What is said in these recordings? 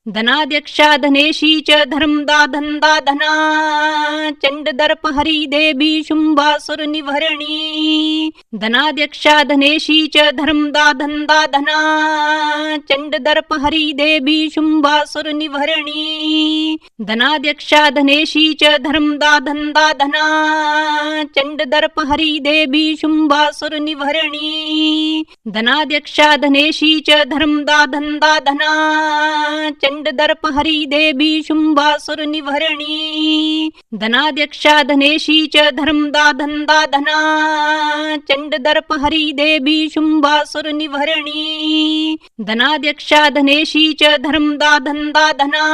धनाध्यक्षा धनेशी च धर्मदा धनदा धना चंडदर्प हरी देवी शुंभासुर निभरणी धनाध्यक्षा धनेशी च धर्मदा धनदा धना चंडदर्प हरी देवी शुंभासुर निभरणी धनाध्यक्षा धनेशी च धर्मदा धनदा धना चंडदर्प हरी देवी शुंभासुर निभरणी धनाध्यक्षा धनेशी च धर्मदा धनदा धना चंडदर्प हरी देवी शुंभासुर निभरणी धनाध्यक्षा धनेशी च धर्मदा धनदा धना चंडदर्प हरी देवी शुंभासुर निभरणी धनाध्यक्षा धनेशी च धर्मदा धनदा धना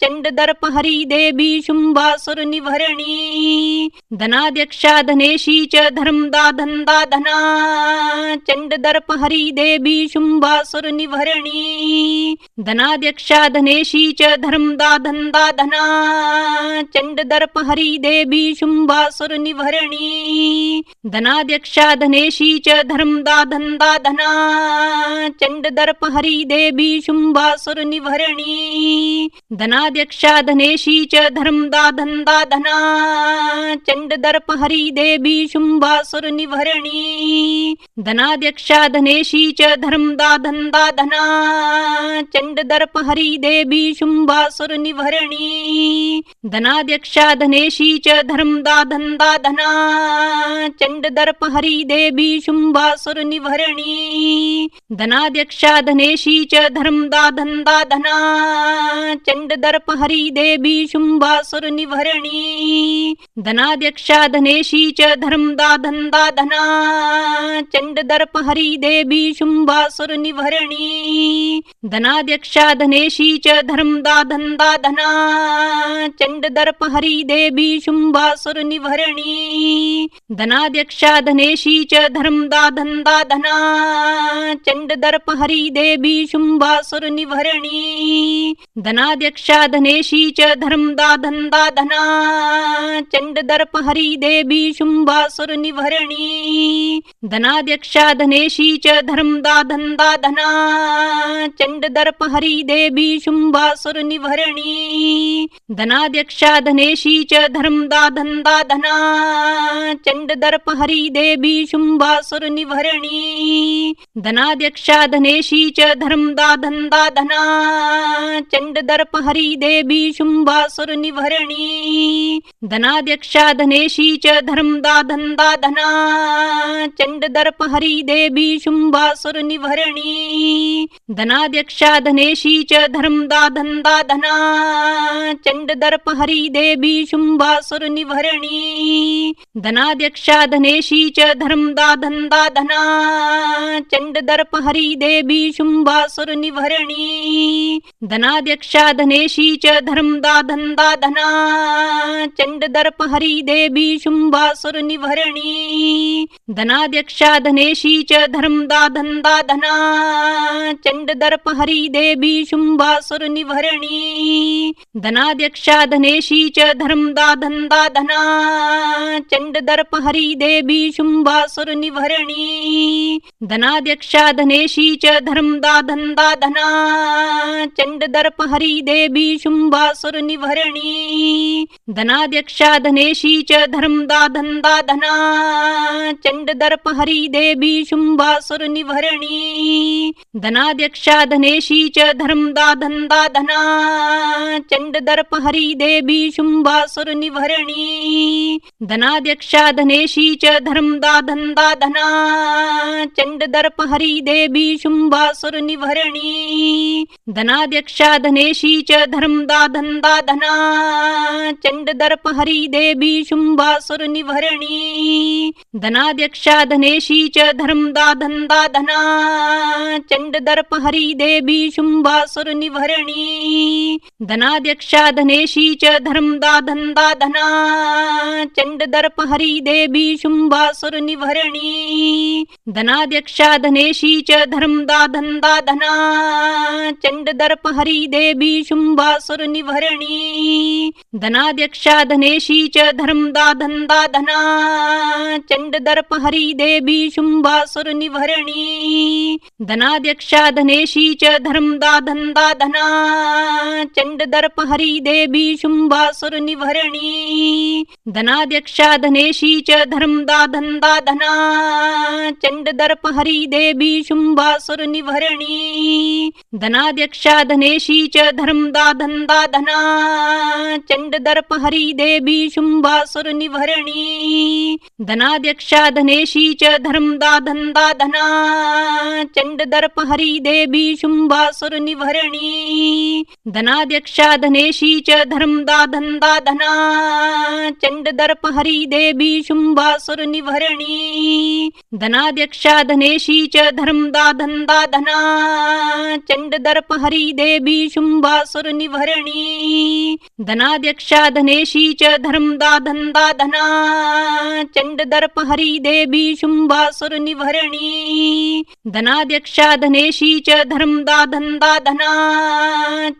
चंडदर्प हरी देवी शुंभासुर निभरणी धनाध्यक्षा धनेशी च धर्मदा धनदा धना चंडदर्प हरी देवी शुंभासुर निभरणी धनाध्यक्षा धनेशी च धर्मदा धनदा धना चंडदर्प हरी देवी शुंभासुर निभरणी धनाध्यक्षा धनेशी च धर्मदा धनदा धना चंडदर्प हरी देवी शुंभासुर निभरणी धनाध्यक्षा धनेशी च धर्मदा धनदा धना चंडदर्प हरी देवी शुंभासुर निभरणी धनाध्यक्षा धनेशी च धर्मदा धनदा धना चंडदर्प हरी देवी शुंभासुर निभरणी धनाध्यक्षा धनेशी च धर्मदा धनदा धना चंडदर्प हरी देवी शुंभासुर निभरणी धनाध्यक्षा धनेशी च धर्मदा धनदा धना चंडदर्प हरी देवी शुंभासुर निभरणी धनाध्यक्षा धनेशी च धर्मदा धनदा धना चंडदर्प हरी देवी शुंभासुर निभरणी धनाध्यक्षा धनेशी च धर्मदा धनदा धना चंडदर्प हरी देवी शुंभासुर निभरणी धनाध्यक्षा धनेशी च धर्मदा धनदा धना चंडदर्प हरी देवी शुंभासुर निभरणी धनाध्यक्षा धनेशी च धर्मदा धनदा धना चंडदर्प हरी देवी शुंभासुर निभरणी धनाध्यक्षा धनेशी च धर्मदा धनदा धना चंडदर्प हरी देवी शुंभासुर निभरणी धनाध्यक्षा धनेशी च धर्मदा धनदा धना चंडदर्प हरी देवी शुंभासुर निभरणी धनाध्यक्षा धनेशी च धर्मदा धनदा धना चंडदर्प हरी देवी शुंभासुर निभरणी धनाध्यक्षा धनेशी च धर्मदा धनदा धना चंडदर्प हरी देवी शुंभासुर निभरणी धनाध्यक्षा धनेशी च धर्मदा धनदा धना चंडदर्प हरी देवी शुंभासुर निभरणी धनाध्यक्षा धनेशी च धर्मदा धनदा धना चंडदर्प हरी देवी शुंभासुर निभरणी धनाध्यक्षा धनेशी च धर्मदा धनदा धना चंडदर्प हरी देवी शुंभासुर निभरणी धनाध्यक्षा धनेशी च धर्मदा धनदा धना चंडदर्प हरी देवी शुंभासुर निभरणी धनाध्यक्षा धनेशी च धर्मदा धनदा धना चंडदर्प हरी देवी शुंभासुर निभरणी धनाध्यक्षा धनेशी च धर्मदा धनदा धना चंडदर्प हरी देवी शुंभासुर निभरणी धनाध्यक्षा धनेशी च धर्मदा धनदा धना चंडदर्प हरी देवी शुंभासुर निभरणी धनाध्यक्षा धनेशी च धर्मदा धनदा धना चंडदर्प हरी देवी शुंभासुर निभरणी धनाध्यक्षा धनेशी च धर्मदा धनदा धना चंडदर्प हरी देवी शुंभासुर निभरणी धनाध्यक्षा धनेशी च धर्मदा धनदा धना चंडदर्प हरी देवी शुंभासुर निभरणी धनाध्यक्षा धनेशी च धर्मदा धनदा धना चंडदर्प हरी देवी शुंभासुर निभरणी धनाध्यक्षा धनेशी च धर्मदा धनदा धना चंडदर्प हरी देवी शुंभासुर निभरणी धनाध्यक्षा धनेशी च धर्मदा धनदा धना चंडदर्प हरी देवी शुंभासुर निभरणी धनाध्यक्षा धनेशी च धर्मदा धनदा धना चंडदर्प हरी देवी शुंभासुर निभरणी धनाध्यक्षा धनेशी च धर्मदा धनदा धन्दा धना चंड दर्प हरी देवी शुंभासुर निभरणी धनाध्यक्षा धनेशी च धर्मदा धंदा धना चंड दर्प हरी देवी शुंभासुर निभरणी धनाध्यक्षा धनेशी च धर्मदा धंदा धना चंड दर्प हरी देवी शुंभासुर निभरणी धनाध्यक्षा धनेशी च धर्मदा धंदा धना चंड दर्प हरी देवी शुंभासुर निभरणी धनाध्यक्षा धनेशी च धर्मदा धंदा धना चंड दर्प हरी देवी शुंभासुर निभरणी धनाध्यक्षा धनेशी च धर्मदा धंदा धना चंड दर्प हरी देवी शुंभासुर निभरणी धनाध्यक्षा धनेशी च धर्मदा धंदा धना चंड दर्प हरी देवी शुंभासुर निभरणी धनाध्यक्षा धनेशी च धर्मदा धंदा धना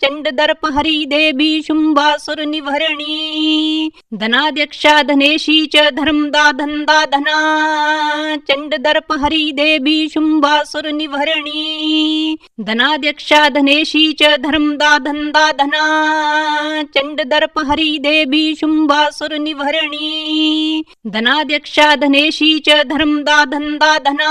चंड दर्प हरी देवी शुंभासुर निभरणी धनाध्यक्षा धनेशी च धर्मदा धंदा धना चंड दर्प हरी देवी शुंभासुर निभरणी धनाध्यक्षा धनेशी च धर्मदा धंदा धना चंड दर्प हरी देवी शुंभासुर निभरणी धनाध्यक्षा धनेशी च धर्मदा धंदा धना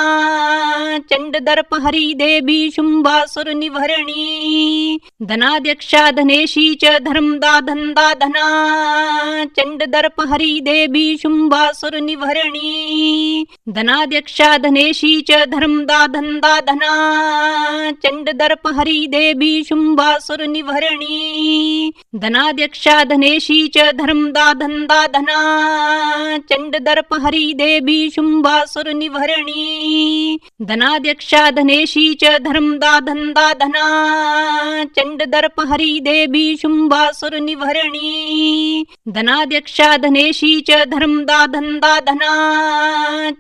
चंड दर्प हरी देवी शुंभासुर निभरणी धनाध्यक्षा धनेशी च धर्मदा धंदा धना चंड दर्प हरी देवी शुंभासुर निभरणी धनाध्यक्षा धनेशी च धर्मदा धंदा धना चंड दर्प हरी देवी शुंभासुर निभरणी धनाध्यक्षा धनेशी च धर्मदा धंदा धना चंड दर्प हरी देवी शुंभासुर निभरणी धनाध्यक्षा धनेशी च धर्मदा धंदा धना चंड दर्प हरी देवी शुंभासुर निभरणी धनाध्यक्षा धनेशी च धर्मदा धंदा धना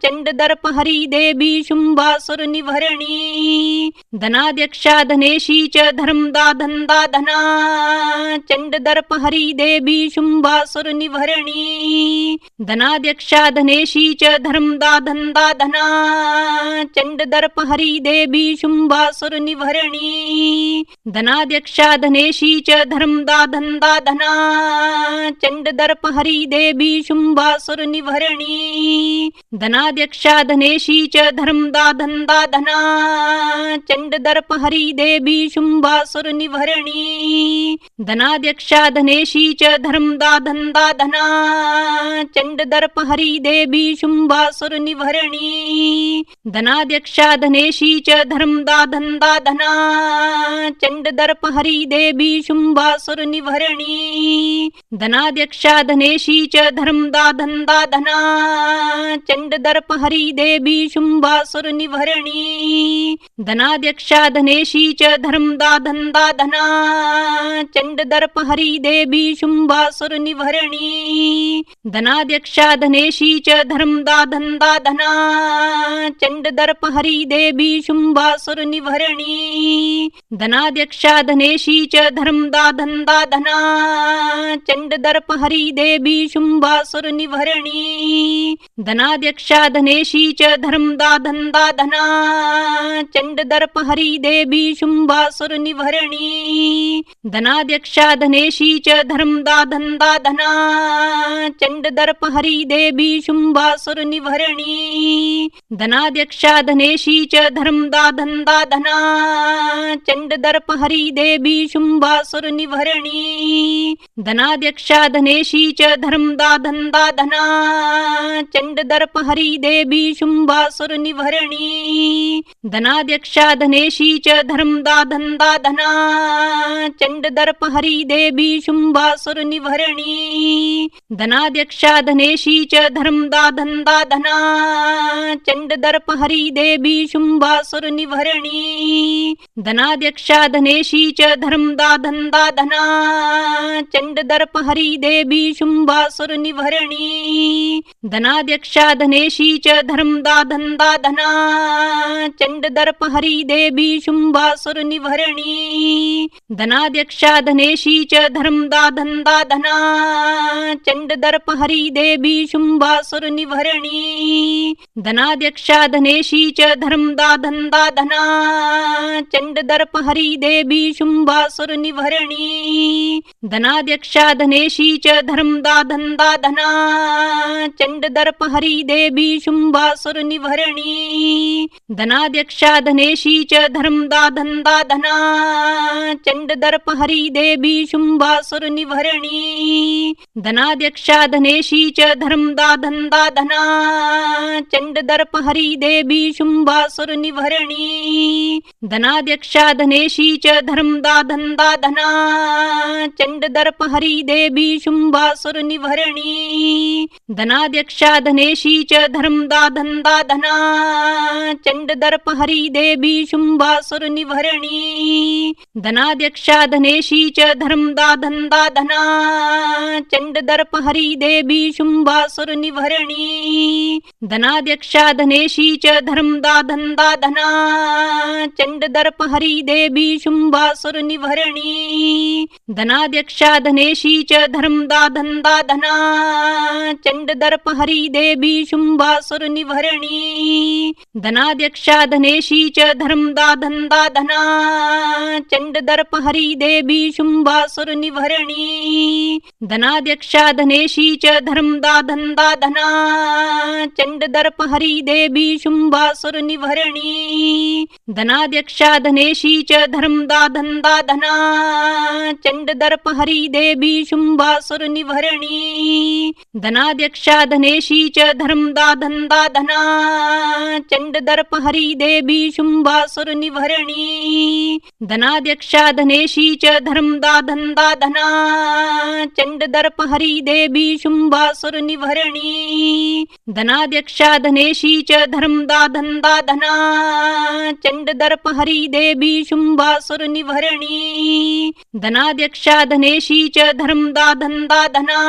चंड दर्प हरी देवी शुंभासुर निभरणी धनाध्यक्षा धनेशी च धर्मदा धंदा धना चंड दर्प हरी देवी शुंभासुर निभरणी धनाध्यक्षा धनेशी च धर्मदा धंदा धना चंड दर्प हरी देवी शुंभासुर निभरणी धनाध्यक्षा धनेशी च धर्मदा धंदा धना चंड दर्प हरी देवी शुंभासुर निभरणी धनाध्यक्षा धनेशी च धर्मदा धंदा धना चंड दर्प हरी देवी शुंभासुर निभरणी धनाध्यक्षा धनेशी च धर्मदा धंदा धना चंड दर्प हरी देवी शुंभासुर निभरणी धनाध्यक्षा धनेशी च धर्मदा धंदा धना चंड दर्प हरी देवी शुंभासुर निभरणी धनाध्यक्षा धनेशी च धर्मदा धंदा धना चंड दर्प हरी देवी शुंभासुर निभरणी धनाध्यक्षा धनेशी च धर्मदा धंदा धना चंड दर्प हरी देवी शुंभासुर निभरणी धनाध्यक्षा धनेशी च धर्मदा धंदा धना चंड दर्प हरी देवी शुंभासुर निभरणी धनाध्यक्षा धनेशी च धर्मदा धंदा धना चंड दर्प हरी देवी शुंभासुर निभरणी धनाध्यक्षा धनेशी च धर्मदा धंदा धना चंड दर्प हरी देवी शुंभासुर निभरणी धनाध्यक्षा धनेशी च धर्मदा धंदा धना चंड दर्प हरी देवी शुंभासुर निभरणी धनाध्यक्षा धनेशी च धर्मदा धंदा धना चंड दर्प हरी देवी शुंभासुर निभरणी धनाध्यक्षा धनेशी च धर्मदा धंदा धना चंड दर्प हरी देवी शुंभासुर निभरणी धनाध्यक्षा धनेशी च धर्मदा धंदा धना चंड दर्प हरी देवी शुंभासुर निभरणी धनाध्यक्षा धनेशी च धर्मदा धंदा धना चंड दर्प हरी देवी शुंभासुर निभरणी धनाध्यक्षा धनेशी च धर्मदा धंदा धना चंड दर्प हरी देवी शुंभासुर निभरणी धनाध्यक्षा धनेशी च धर्मदा धंदा धना चंड दर्प हरी देवी शुंभासुर निभरणी धना धनाध्यक्षा धनेशी च धर्मदा धनदा धना चंडदर्प हरी देवी शुंभासुर निभरणी धनाध्यक्षा धनेशी च धर्मदा धनदा धना चंडदर्प हरी देवी शुंभासुर निभरणी धनाध्यक्षा धनेशी च धर्मदा धनदा धना चंडदर्प हरी देवी शुंभासुर निभरणी धनाध्यक्षा धनेशी च धर्मदा धनदा धना चंडदर्प हरी देवी शुंभासुर निभरणी धनाध्यक्षा धनेशी च धर्मदा धनदा धना चंडदर्प हरी देवी शुंभासुर निभरणी धनाध्यक्षा धनेशी च धर्मदा धनदा धना चंडदर्प हरी देवी शुंभासुर निभरणी धनाध्यक्षा धनेशी च धर्मदा धनदा धना चंडदर्प हरी देवी शुंभासुर निभरणी धनाध्यक्षा धनेशी च धर्मदा धनदा धना चंडदर्प हरी देवी शुंभासुर निभरणी धनाध्यक्षा धनेशी च धर्मदा धनदा धना चंडदर्प हरी देवी शुंभासुर निभरणी धनाध्यक्षा धनेशी च धर्मदा धनदा धना चंडदर्प हरी देवी शुंभासुर निभरणी धनाध्यक्षा धनेशी च धर्मदा धनदा धना चंडदर्प हरी देवी शुंभासुर निभरणी धनाध्यक्षा धनेशी च धर्मदा धनदा धना चंडदर्प हरी देवी शुंभासुर निभरणी धनाध्यक्षा धनेशी च धर्मदा धनदा धना चंडदर्प हरी देवी शुंभासुर निभरणी धनाध्यक्षा धनेशी च धर्मदा धनदा धना चंडदर्प हरी देवी शुंभासुर निभरणी धनाध्यक्षा धनेशी च धर्मदा धनदा धना चंडदर्प हरी देवी शुंभासुर निभरणी धनाध्यक्षा धनेशी च धर्मदा धनदा धना चंडदर्प हरी देवी शुंभासुर निभरणी धनाध्यक्षा धनेशी च धर्मदा धनदा धना चंडदर्प हरी देवी शुंभासुर निभरणी धनाध्यक्षा धनेशी च धर्मदा धनदा धना चंडदर्प हरी देवी शुंभासुर निभरणी धनाध्यक्षा धनेशी च धर्मदा धनदा धना चंडदर्प हरी देवी शुंभासुर निभरणी धनाध्यक्षा धनेशी च धर्मदा धनदा धना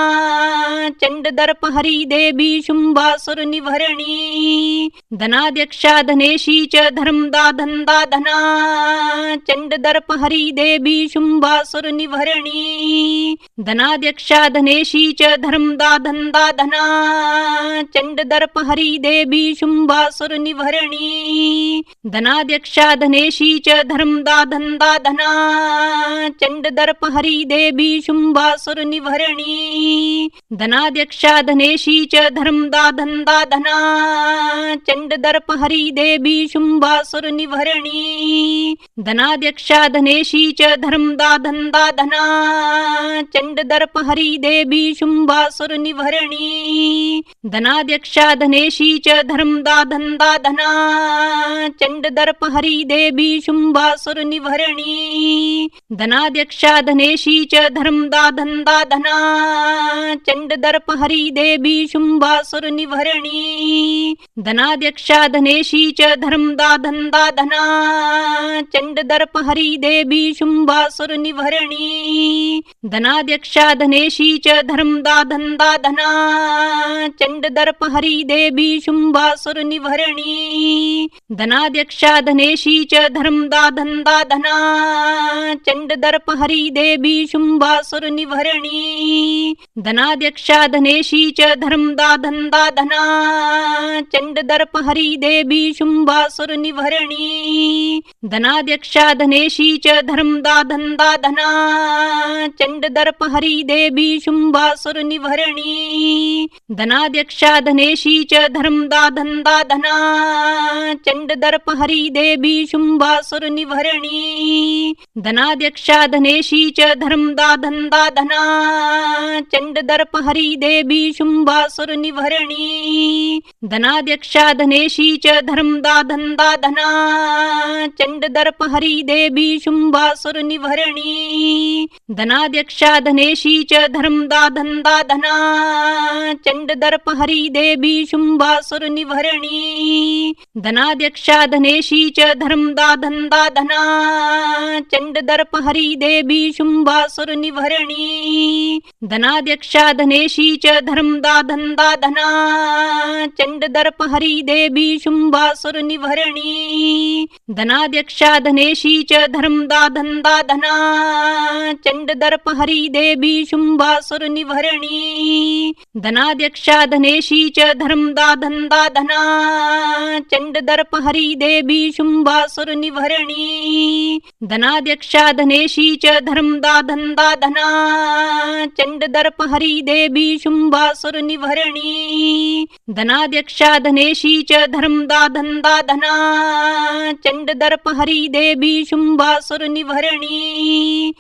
चंडदर्प हरी देवी शुंभासुर निभरणी धनाध्यक्षा धनेशी च धर्मदा धनदा धना चंडदर्प हरी देवी शुंभासुर निभरणी धनाध्यक्षा धनेशी च धर्मदा धनदा धना चंडदर्प हरी देवी शुंभासुर निभरणी धनाध्यक्षा धनेशी च धर्मदा धनदा धना चंडदर्प हरी देवी शुंभासुर निभरणी धनाध्यक्षा धनेशी च धर्मदा धनदा धना चंडदर्प हरी देवी शुंभासुर निभरणी धनाध्यक्षा धनेशी च धर्मदा धनदा धना चंडदर्प हरी देवी शुंभासुर निभरणी धनाध्यक्षा धनेशी च धर्मदा धनदा धना चंडदर्प हरी देवी शुंभासुर निभरणी धनाध्यक्षा धनेशी च धर्मदा धनदा धना चंडदर्प हरी देवी शुंभासुर निभरणी धनाध्यक्षा धनेशी च धर्मदा धनदा धना चंडदर्प हरी देवी शुंभासुर निभरणी धनाध्यक्षा धनेशी च धर्मदा धनदा धना चंडदर्प हरी देवी शुंभासुर निभरणी धनाध्यक्षा धनेशी च धर्मदा धनदा धना चंडदर्प हरी देवी शुंभासुर निभरणी धनाध्यक्षा धनेशी च धर्मदा धनदा धना चंडदर्प हरी देवी शुंभासुर निभरणी धनाध्यक्षा धनेशी च धर्मदा धनदा धना चंडदर्प हरी देवी शुंभासुर निभरणी धनाध्यक्षा धनेशी च धर्मदा धनदा धना चंडदर्प हरी देवी शुंभासुर निभरणी धनाध्यक्षा धनेशी च धर्मदा धनदा धना चंडदर्प हरी देवी शुंभासुर निभरणी धनाध्यक्षा धनेशी च धर्मदा धनदा धना चंडदर्प हरी देवी शुंभासुर निभरणी धनाध्यक्षा धनेशी च धर्मदा धनदा धना चंडदर्प हरी देवी शुंभासुर निभरणी धनाध्यक्षा धनेशी च धर्मदा धनदा धना चंडदर्प हरी देवी शुंभासुर निभरणी धनाध्यक्षा धनेशी च धर्मदा धनदा धना चंड दर्प हरी देवी शुंभासुर निभरणी धनाध्यक्षा धनेशी च धर्मदा धनदा धना चंड दर्प हरी देवी शुंभासुर निभरणी धनाध्यक्षा धनेशी च धर्मदा धनदा धना चंड दर्प हरी देवी शुंभासुर निभरणी धनाध्यक्षा धनेशी च धर्मदा धनदा धना चंड दर्प हरी देवी शुंभासुर निभरणी धनाध्यक्षा धनेशी च धर्मदा धनदा धना चंड दर्प हरी देवी शुंभासुर निभरणी